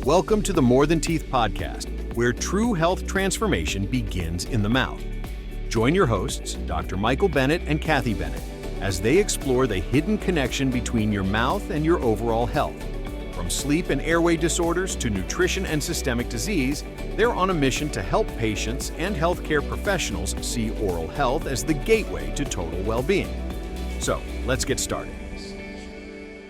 Welcome to the More Than Teeth podcast, where true health transformation begins in the mouth. Join your hosts, Dr. Michael Bennett and Kathy Bennett, as they explore the hidden connection between your mouth and your overall health. From sleep and airway disorders to nutrition and systemic disease, they're on a mission to help patients and healthcare professionals see oral health as the gateway to total well-being. So, let's get started.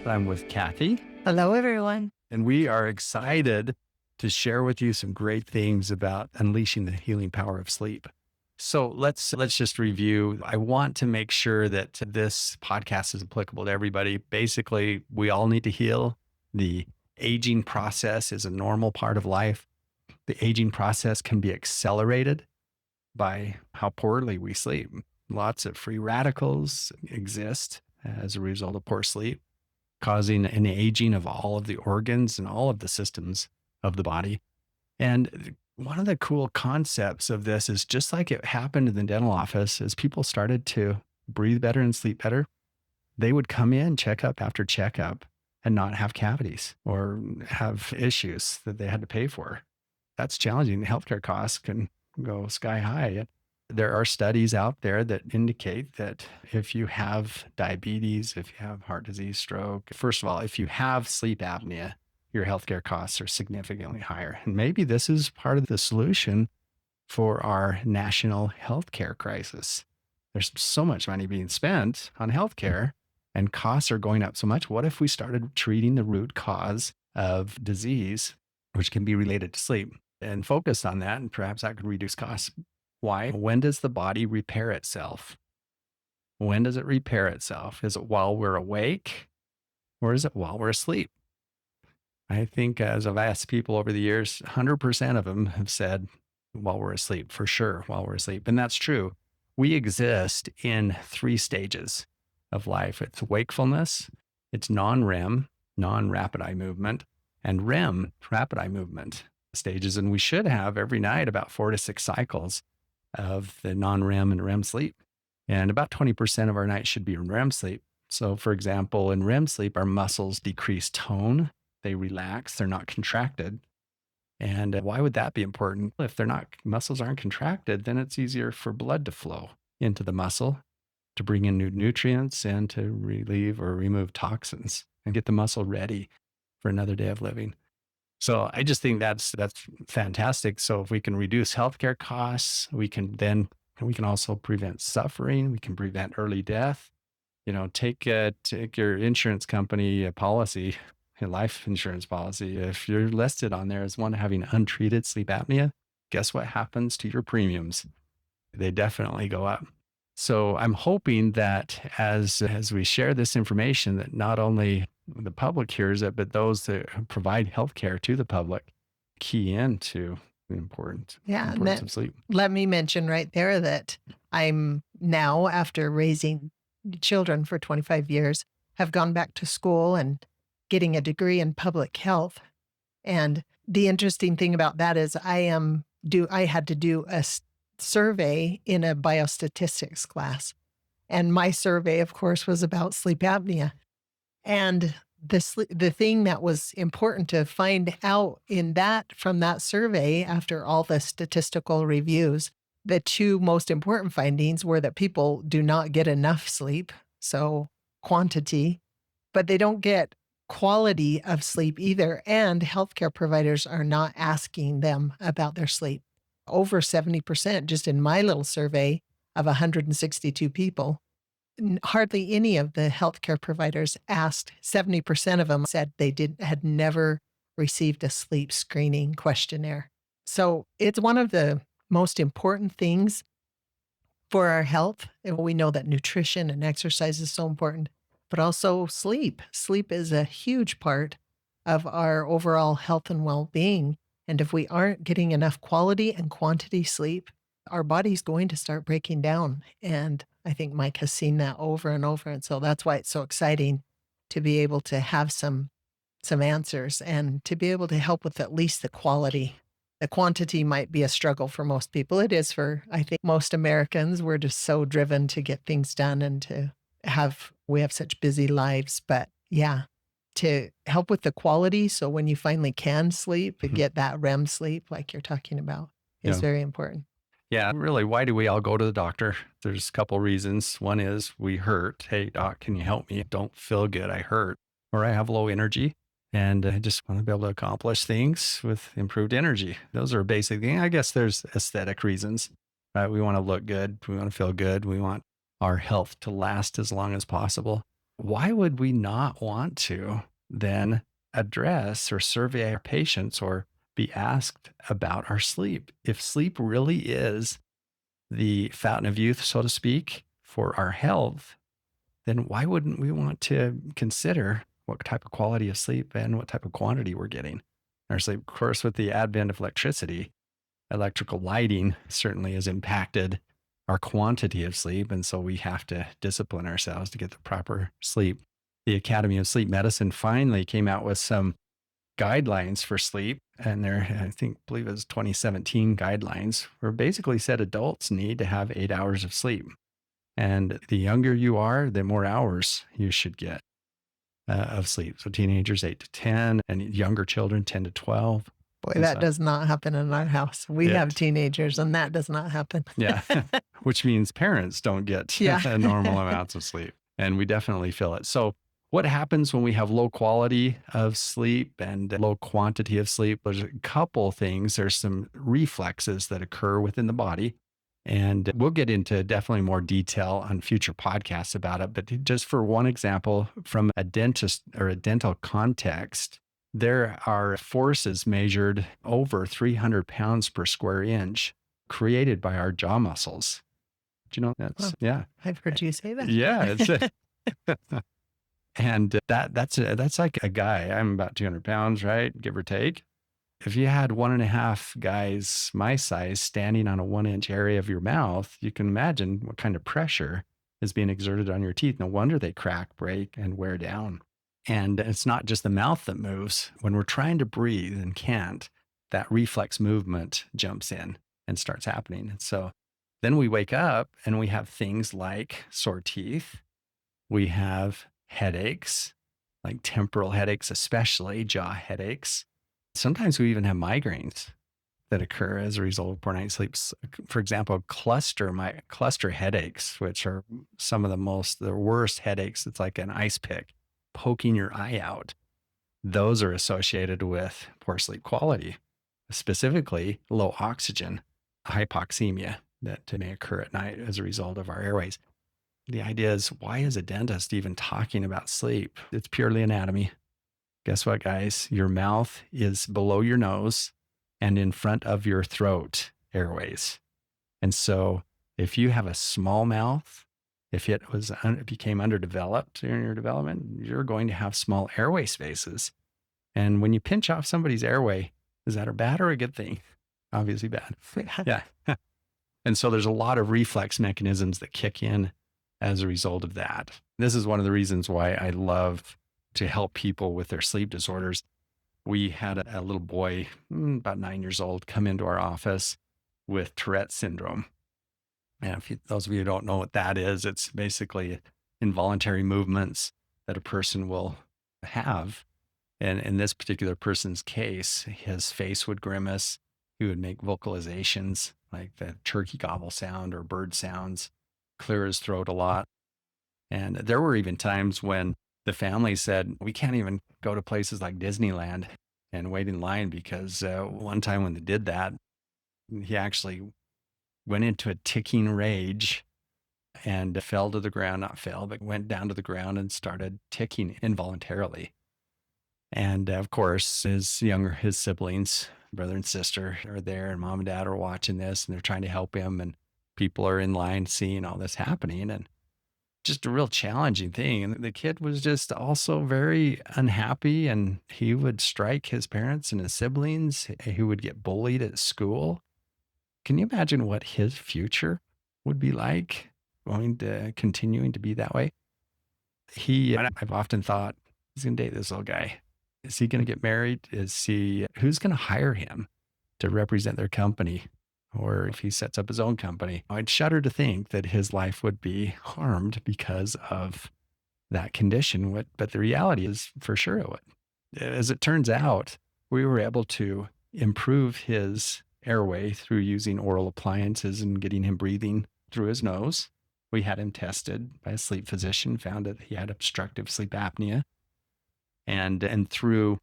I'm with Kathy. Hello, everyone. And we are excited to share with you some great things about unleashing the healing power of sleep. So let's just review. I want to make sure that this podcast is applicable to everybody. Basically, we all need to heal. The aging process is a normal part of life. The aging process can be accelerated by how poorly we sleep. Lots of free radicals exist as a result of poor sleep, causing an aging of all of the organs and all of the systems of the body. And one of the cool concepts of this is just like it happened in the dental office, as people started to breathe better and sleep better, they would come in checkup after checkup and not have cavities or have issues that they had to pay for. That's challenging. The healthcare costs can go sky high. There are studies out there that indicate that if you have diabetes, if you have heart disease, stroke, first of all, if you have sleep apnea, your healthcare costs are significantly higher. And maybe this is part of the solution for our national healthcare crisis. There's so much money being spent on healthcare and costs are going up so much. What if we started treating the root cause of disease, which can be related to sleep, and focus on that, and perhaps that could reduce costs? Why? When does the body repair itself? When does it repair itself? Is it while we're awake or is it while we're asleep? I think as I've asked people over the years, 100% of them have said while we're asleep, for sure, while we're asleep. And that's true. We exist in 3 stages of life. It's wakefulness, it's non-REM, non-rapid eye movement, and REM, rapid eye movement stages. And we should have every night about 4 to 6 cycles of the non-REM and REM sleep. And about 20% of our nights should be in REM sleep. So for example, in REM sleep, our muscles decrease tone, they relax, they're not contracted. And why would that be important? If muscles aren't contracted, then it's easier for blood to flow into the muscle to bring in new nutrients and to relieve or remove toxins and get the muscle ready for another day of living. So I just think that's fantastic. So if we can reduce healthcare costs, we can also prevent suffering. We can prevent early death. Take your insurance company a policy, a life insurance policy. If you're listed on there as one having untreated sleep apnea, guess what happens to your premiums? They definitely go up. So I'm hoping that as we share this information, that not only the public hears it, but those that provide healthcare to the public key into the importance of sleep. Let me mention right there that I'm now, after raising children for 25 years, have gone back to school and getting a degree in public health. And the interesting thing about that is I had to do a survey in a biostatistics class. And my survey, of course, was about sleep apnea. And the thing that was important to find out from that survey, after all the statistical reviews, the 2 most important findings were that people do not get enough sleep, so quantity, but they don't get quality of sleep either. And healthcare providers are not asking them about their sleep. Over 70%, just in my little survey of 162 people, hardly any of the healthcare providers asked. 70% of them said they had never received a sleep screening questionnaire. So it's one of the most important things for our health. And we know that nutrition and exercise is so important, but also sleep. Sleep is a huge part of our overall health and well-being. And if we aren't getting enough quality and quantity sleep, our body's going to start breaking down. And I think Mike has seen that over and over. And so that's why it's so exciting to be able to have some answers and to be able to help with at least the quality. The quantity might be a struggle for most people. It is for, I think, most Americans. We're just so driven to get things done and we have such busy lives. But yeah, to help with the quality. So when you finally can sleep and Mhm. get that REM sleep, like you're talking about, is Yeah. very important. Yeah, really, why do we all go to the doctor? There's a couple reasons. One is we hurt. Hey, doc, can you help me? Don't feel good. I hurt, or I have low energy, and I just want to be able to accomplish things with improved energy. Those are basic things. I guess there's aesthetic reasons, right? We want to look good. We want to feel good. We want our health to last as long as possible. Why would we not want to then address or survey our patients or be asked about our sleep? If sleep really is the fountain of youth, so to speak, for our health, then why wouldn't we want to consider what type of quality of sleep and what type of quantity we're getting? Our sleep, of course, with the advent of electricity, electrical lighting certainly has impacted our quantity of sleep. And so we have to discipline ourselves to get the proper sleep. The Academy of Sleep Medicine finally came out with some guidelines for sleep. And I believe it was 2017 guidelines, where basically said adults need to have 8 hours of sleep. And the younger you are, the more hours you should get of sleep. So teenagers, 8 to 10, and younger children, 10 to 12. Boy, And that so does not happen in our house. We have it, teenagers and that does not happen. yeah, which means parents don't get Yeah. normal amounts of sleep. And we definitely feel it. So what happens when we have low quality of sleep and low quantity of sleep? There's a couple things. There's some reflexes that occur within the body. And we'll get into definitely more detail on future podcasts about it. But just for one example, from a dentist or a dental context, there are forces measured over 300 pounds per square inch created by our jaw muscles. Do you know that's, Wow. yeah. I've heard you say that. Yeah. And that's like a guy. I'm about 200 pounds, right? Give or take. If you had 1.5 guys my size standing on a 1-inch area of your mouth, you can imagine what kind of pressure is being exerted on your teeth. No wonder they crack, break, and wear down. And it's not just the mouth that moves. When we're trying to breathe and can't, that reflex movement jumps in and starts happening. And so then we wake up and we have things like sore teeth. We have headaches, like temporal headaches, especially jaw headaches. Sometimes we even have migraines that occur as a result of poor night's sleep. For example, cluster headaches, which are some of the worst headaches. It's like an ice pick poking your eye out. Those are associated with poor sleep quality, specifically low oxygen, hypoxemia that may occur at night as a result of our airways. The idea is, why is a dentist even talking about sleep? It's purely anatomy. Guess what, guys? Your mouth is below your nose and in front of your throat airways. And so if you have a small mouth, if it became underdeveloped in your development, you're going to have small airway spaces. And when you pinch off somebody's airway, is that a bad or a good thing? Obviously bad. Yeah. And so there's a lot of reflex mechanisms that kick in as a result of that. This is one of the reasons why I love to help people with their sleep disorders. We had a little boy, about 9 years old, come into our office with Tourette Syndrome. And those of you who don't know what that is, it's basically involuntary movements that a person will have. And in this particular person's case, his face would grimace. He would make vocalizations like the turkey gobble sound or bird sounds, clear his throat a lot. And there were even times when the family said, we can't even go to places like Disneyland and wait in line because one time when they did that, he actually went into a ticking rage and fell to the ground, not fell, but went down to the ground and started ticking involuntarily. And of course, his siblings, brother and sister, are there, and mom and dad are watching this, and they're trying to help him. And people are in line seeing all this happening, and just a real challenging thing. And the kid was just also very unhappy, and he would strike his parents and his siblings. He would get bullied at school. Can you imagine what his future would be like, continuing to be that way? I've often thought, he's going to date this little guy. Is he going to get married? Who's going to hire him to represent their company? Or if he sets up his own company, I'd shudder to think that his life would be harmed because of that condition would, but the reality is for sure it would. As it turns out, we were able to improve his airway through using oral appliances and getting him breathing through his nose. We had him tested by a sleep physician, found that he had obstructive sleep apnea. And through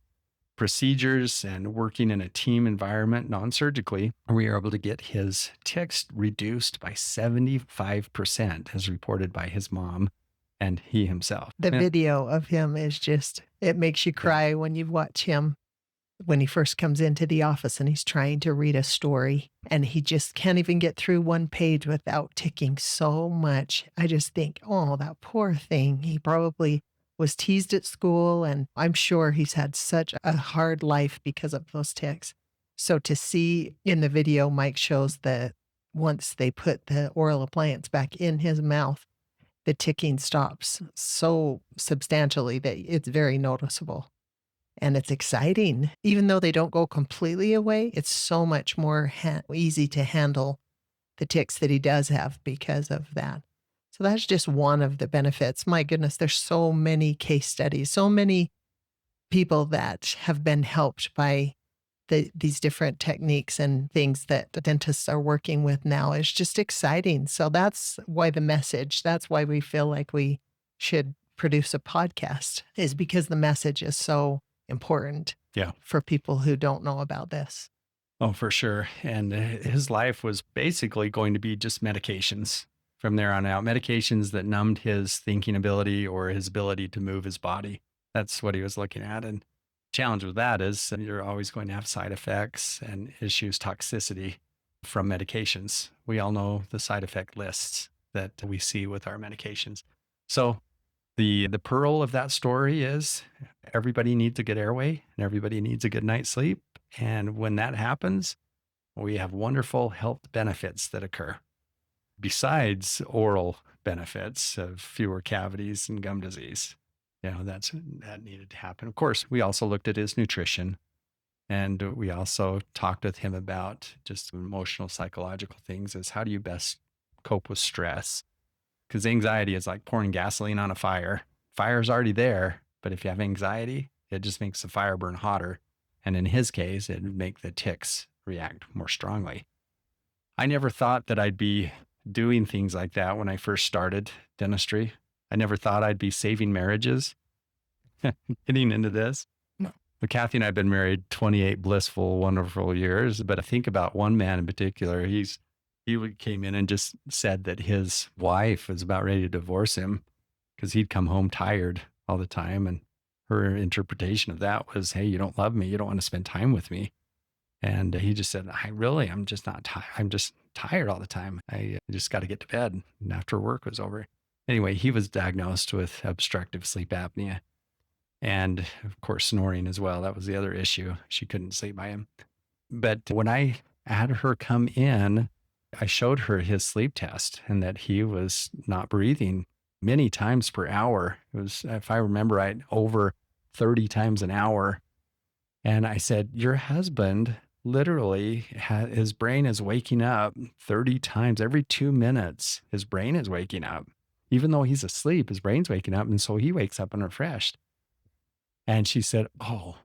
procedures and working in a team environment non-surgically, we were able to get his tics reduced by 75%, as reported by his mom and he himself. The video of him is just, it makes you cry when you watch him when he first comes into the office and he's trying to read a story and he just can't even get through one page without ticking so much. I just think, oh, that poor thing. He probably was teased at school, and I'm sure he's had such a hard life because of those tics. So to see in the video, Mike shows that once they put the oral appliance back in his mouth, the ticking stops so substantially that it's very noticeable. And it's exciting. Even though they don't go completely away, it's so much more easy to handle the tics that he does have because of that. So that's just one of the benefits. My goodness, there's so many case studies, so many people that have been helped by these different techniques and things that the dentists are working with now. Is just exciting. So that's why that's why we feel like we should produce a podcast, is because the message is so important for people who don't know about this. Oh, for sure. And his life was basically going to be just medications from there on out, medications that numbed his thinking ability or his ability to move his body. That's what he was looking at. And challenge with that is you're always going to have side effects and issues, toxicity from medications. We all know the side effect lists that we see with our medications. So the pearl of that story is everybody needs a good airway and everybody needs a good night's sleep. And when that happens, we have wonderful health benefits that occur. Besides oral benefits of fewer cavities and gum disease, that needed to happen. Of course, we also looked at his nutrition, and we also talked with him about just emotional, psychological things as how do you best cope with stress? Because anxiety is like pouring gasoline on a fire. Fire's already there, but if you have anxiety, it just makes the fire burn hotter. And in his case, it would make the tics react more strongly. I never thought that I'd be doing things like that when I first started dentistry. I never thought I'd be saving marriages getting into this. No. But Kathy and I have been married 28 blissful, wonderful years. But I think about one man in particular. He came in and just said that his wife was about ready to divorce him because he'd come home tired all the time. And her interpretation of that was, hey, you don't love me. You don't want to spend time with me. And he just said, I'm just not tired. I'm just tired all the time. I just got to get to bed after work was over. Anyway, he was diagnosed with obstructive sleep apnea and, of course, snoring as well. That was the other issue. She couldn't sleep by him. But when I had her come in, I showed her his sleep test and that he was not breathing many times per hour. It was, if I remember right, over 30 times an hour. And I said, your husband literally, his brain is waking up 30 times every 2 minutes. His brain is waking up. Even though he's asleep, his brain's waking up. And so he wakes up unrefreshed. And she said, oh,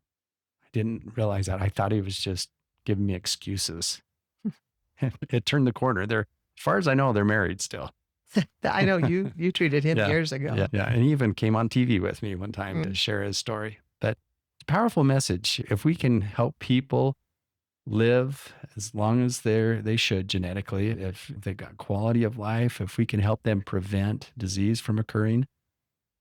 I didn't realize that. I thought he was just giving me excuses. It turned the corner. As far as I know, they're married still. I know you treated him years ago. Yeah. And he even came on TV with me one time to share his story. But it's a powerful message. If we can help people live as long as they should genetically, if they've got quality of life, if we can help them prevent disease from occurring,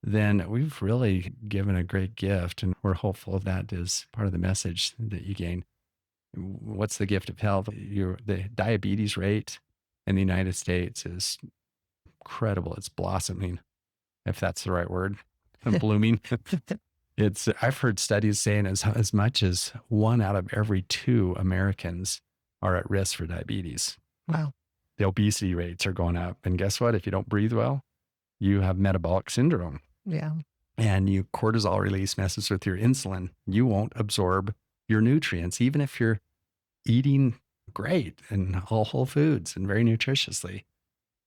then we've really given a great gift. And we're hopeful that is part of the message that you gain. What's the gift of health? The diabetes rate in the United States is incredible. It's blossoming, if that's the right word, and blooming. I've heard studies saying as much as 1 out of every 2 Americans are at risk for diabetes. Wow. The obesity rates are going up. And guess what? If you don't breathe well, you have metabolic syndrome. Yeah. And cortisol release messes with your insulin. You won't absorb your nutrients, even if you're eating great and all whole foods and very nutritiously.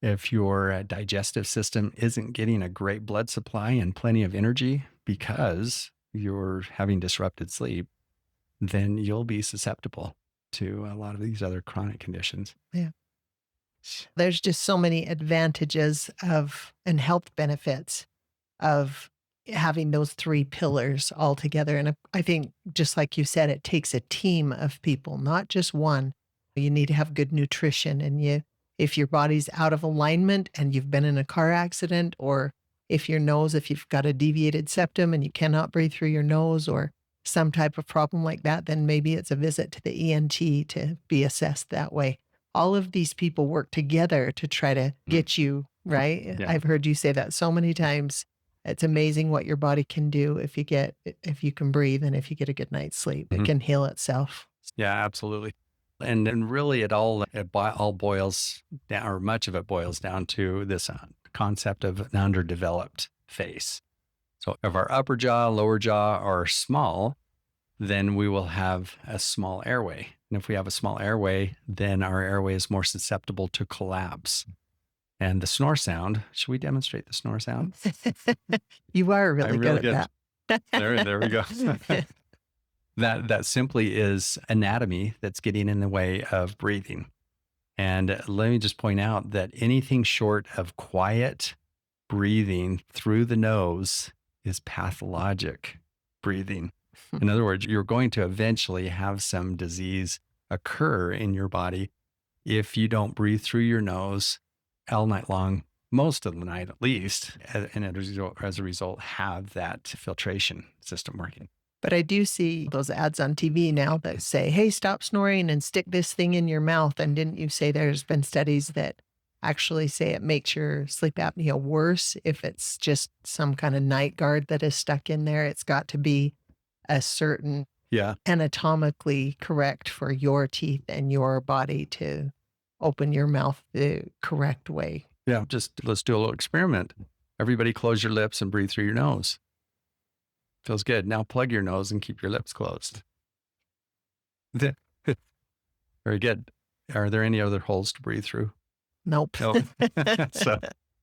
if your digestive system isn't getting a great blood supply and plenty of energy because you're having disrupted sleep, then you'll be susceptible to a lot of these other chronic conditions. Yeah. There's just so many advantages of and health benefits of having those three pillars all together. And I think, just like you said, it takes a team of people, not just one. You need to have good nutrition, and if your body's out of alignment and you've been in a car accident, or if you've got a deviated septum and you cannot breathe through your nose, or some type of problem like that, then maybe it's a visit to the ENT to be assessed that way. All of these people work together to try to get you right. Yeah. I've heard you say that so many times. It's amazing what your body can do if you can breathe and if you get a good night's sleep. It can heal itself. Yeah, absolutely. And really it all boils down, or much of it boils down to this concept of an underdeveloped face. So if our upper jaw, lower jaw are small, then we will have a small airway. And if we have a small airway, then our airway is more susceptible to collapse. And the snore sound, should we demonstrate the snore sound? You are really good at that. There we go. That simply is anatomy that's getting in the way of breathing. And let me just point out that anything short of quiet breathing through the nose is pathologic breathing. In other words, you're going to eventually have some disease occur in your body if you don't breathe through your nose all night long, most of the night at least, and as a result, have that filtration system working. But I do see those ads on TV now that say, hey, stop snoring and stick this thing in your mouth. And didn't you say there's been studies that actually say it makes your sleep apnea worse if it's just some kind of night guard that is stuck in there? It's got to be a certain anatomically correct for your teeth and your body to open your mouth the correct way. Yeah, let's do a little experiment. Everybody close your lips and breathe through your nose. Feels good. Now plug your nose and keep your lips closed. Very good. Are there any other holes to breathe through? Nope. No.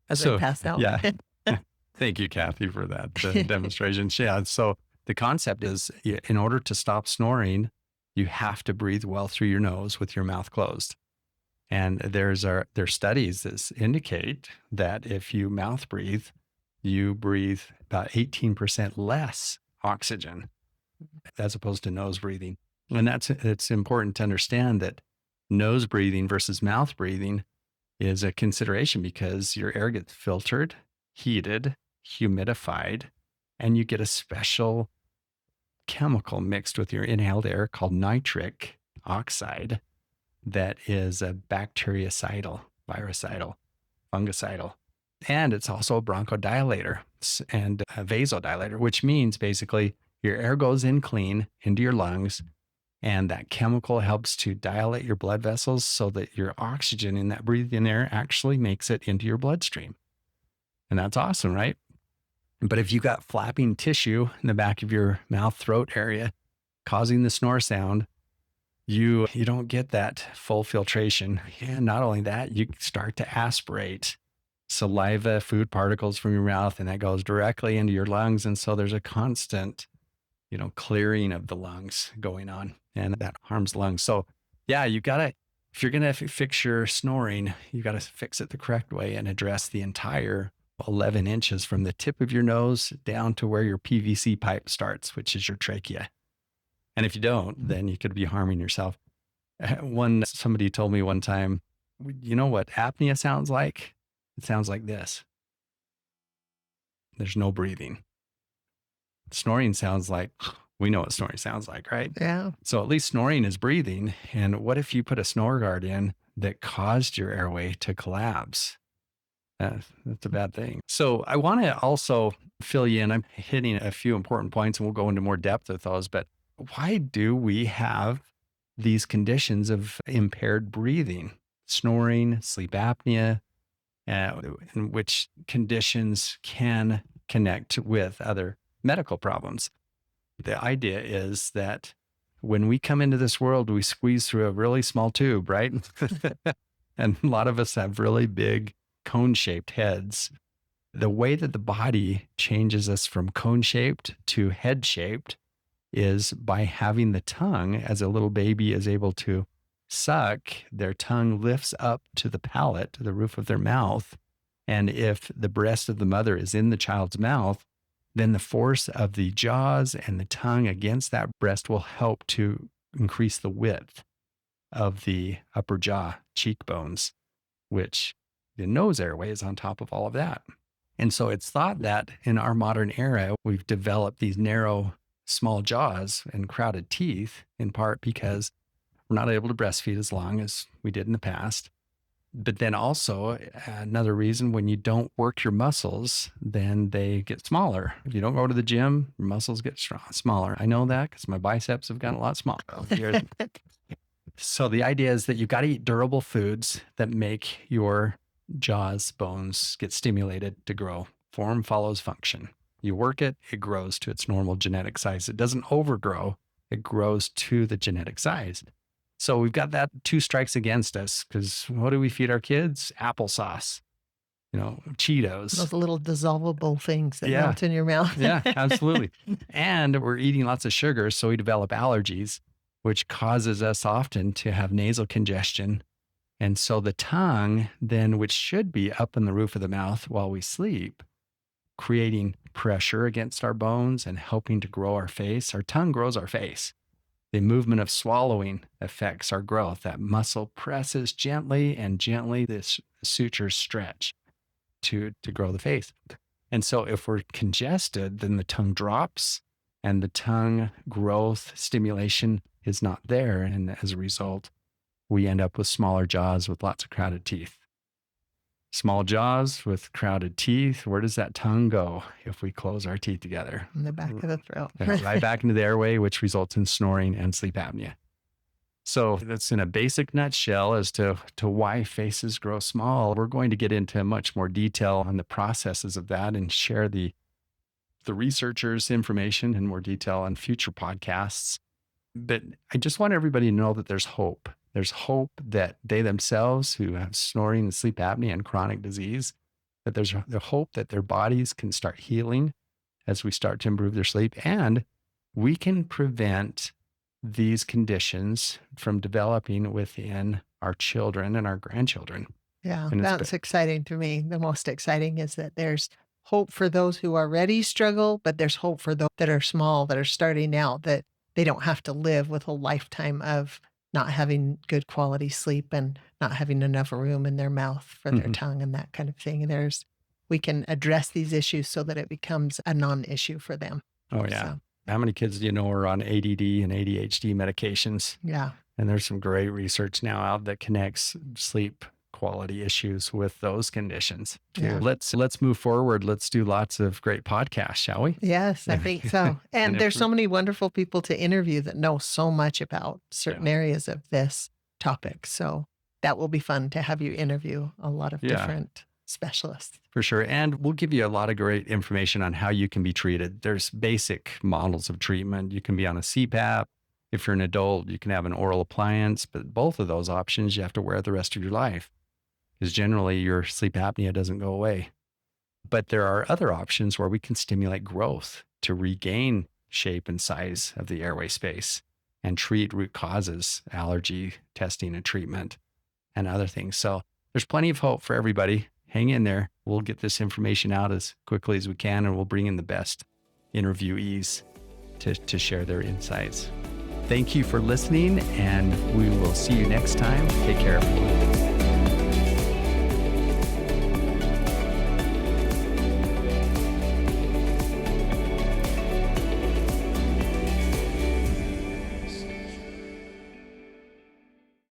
As I passed out. Yeah. Thank you, Kathy, for that demonstration. Yeah. So the concept is, in order to stop snoring, you have to breathe well through your nose with your mouth closed. And there's studies that indicate that if you mouth breathe, you breathe about 18% less oxygen as opposed to nose breathing. And it's important to understand that nose breathing versus mouth breathing is a consideration because your air gets filtered, heated, humidified, and you get a special chemical mixed with your inhaled air called nitric oxide that is a bactericidal, virucidal, fungicidal. And it's also a bronchodilator and a vasodilator, which means basically your air goes in clean into your lungs, and that chemical helps to dilate your blood vessels so that your oxygen in that breathed in air actually makes it into your bloodstream. And that's awesome, right? But if you got flapping tissue in the back of your mouth throat area causing the snore sound, you don't get that full filtration. And not only that, you start to aspirate saliva, food particles from your mouth, and that goes directly into your lungs. And so there's a constant, clearing of the lungs going on, and that harms the lungs. So yeah, if you're going to fix your snoring, you got to fix it the correct way and address the entire 11 inches from the tip of your nose down to where your PVC pipe starts, which is your trachea. And if you don't, then you could be harming yourself. Somebody told me one time, you know what apnea sounds like? It sounds like this. There's no breathing. Snoring sounds like, we know what snoring sounds like, right? Yeah. So at least snoring is breathing. And what if you put a snore guard in that caused your airway to collapse? That's a bad thing. So I want to also fill you in. I'm hitting a few important points and we'll go into more depth with those, but why do we have these conditions of impaired breathing, snoring, sleep apnea, and which conditions can connect with other medical problems? The idea is that when we come into this world, we squeeze through a really small tube, right? And a lot of us have really big cone-shaped heads. The way that the body changes us from cone-shaped to head-shaped is by having the tongue, as a little baby is able to suck, their tongue lifts up to the palate, to the roof of their mouth. And if the breast of the mother is in the child's mouth, then the force of the jaws and the tongue against that breast will help to increase the width of the upper jaw cheekbones, which the nose airway is on top of all of that. And so it's thought that in our modern era, we've developed these narrow, small jaws and crowded teeth, in part because we're not able to breastfeed as long as we did in the past. But then also another reason, when you don't work your muscles, then they get smaller. If you don't go to the gym, your muscles get smaller. I know that because my biceps have gotten a lot smaller over the years. So the idea is that you've got to eat durable foods that make your jaws, bones get stimulated to grow. Form follows function. You work it, it grows to its normal genetic size. It doesn't overgrow. It grows to the genetic size. So we've got that 2 strikes against us, because what do we feed our kids? Applesauce, Cheetos. Those little dissolvable things that melt in your mouth. Yeah, absolutely. And we're eating lots of sugar, so we develop allergies, which causes us often to have nasal congestion. And so the tongue then, which should be up in the roof of the mouth while we sleep, creating pressure against our bones and helping to grow our face. Our tongue grows our face. The movement of swallowing affects our growth. That muscle presses gently, and gently the sutures stretch to grow the face. And so if we're congested, then the tongue drops and the tongue growth stimulation is not there. And as a result, we end up with smaller jaws with lots of crowded teeth. Small jaws with crowded teeth. Where does that tongue go if we close our teeth together? In the back of the throat. Right back into the airway, which results in snoring and sleep apnea. So that's in a basic nutshell as to why faces grow small. We're going to get into much more detail on the processes of that and share the researchers' information in more detail on future podcasts. But I just want everybody to know that there's hope. There's hope that they themselves who have snoring and sleep apnea and chronic disease, that there's the hope that their bodies can start healing as we start to improve their sleep. And we can prevent these conditions from developing within our children and our grandchildren. Yeah, that's exciting to me. The most exciting is that there's hope for those who already struggle, but there's hope for those that are small, that are starting out, that they don't have to live with a lifetime of not having good quality sleep and not having enough room in their mouth for their tongue and that kind of thing. We can address these issues so that it becomes a non-issue for them. Oh, yeah. So, how many kids do you know are on ADD and ADHD medications? yeah. And there's some great research now out that connects sleep quality issues with those conditions. Yeah. Let's move forward. Let's do lots of great podcasts, shall we? Yes, I think so. And there's so many wonderful people to interview that know so much about certain areas of this topic. So that will be fun to have you interview a lot of different specialists. For sure. And we'll give you a lot of great information on how you can be treated. There's basic models of treatment. You can be on a CPAP. If you're an adult, you can have an oral appliance, but both of those options you have to wear the rest of your life, because generally your sleep apnea doesn't go away. But there are other options where we can stimulate growth to regain shape and size of the airway space and treat root causes, allergy testing and treatment, and other things. So there's plenty of hope for everybody. Hang in there. We'll get this information out as quickly as we can, and we'll bring in the best interviewees to share their insights. Thank you for listening, and we will see you next time. Take care, everyone.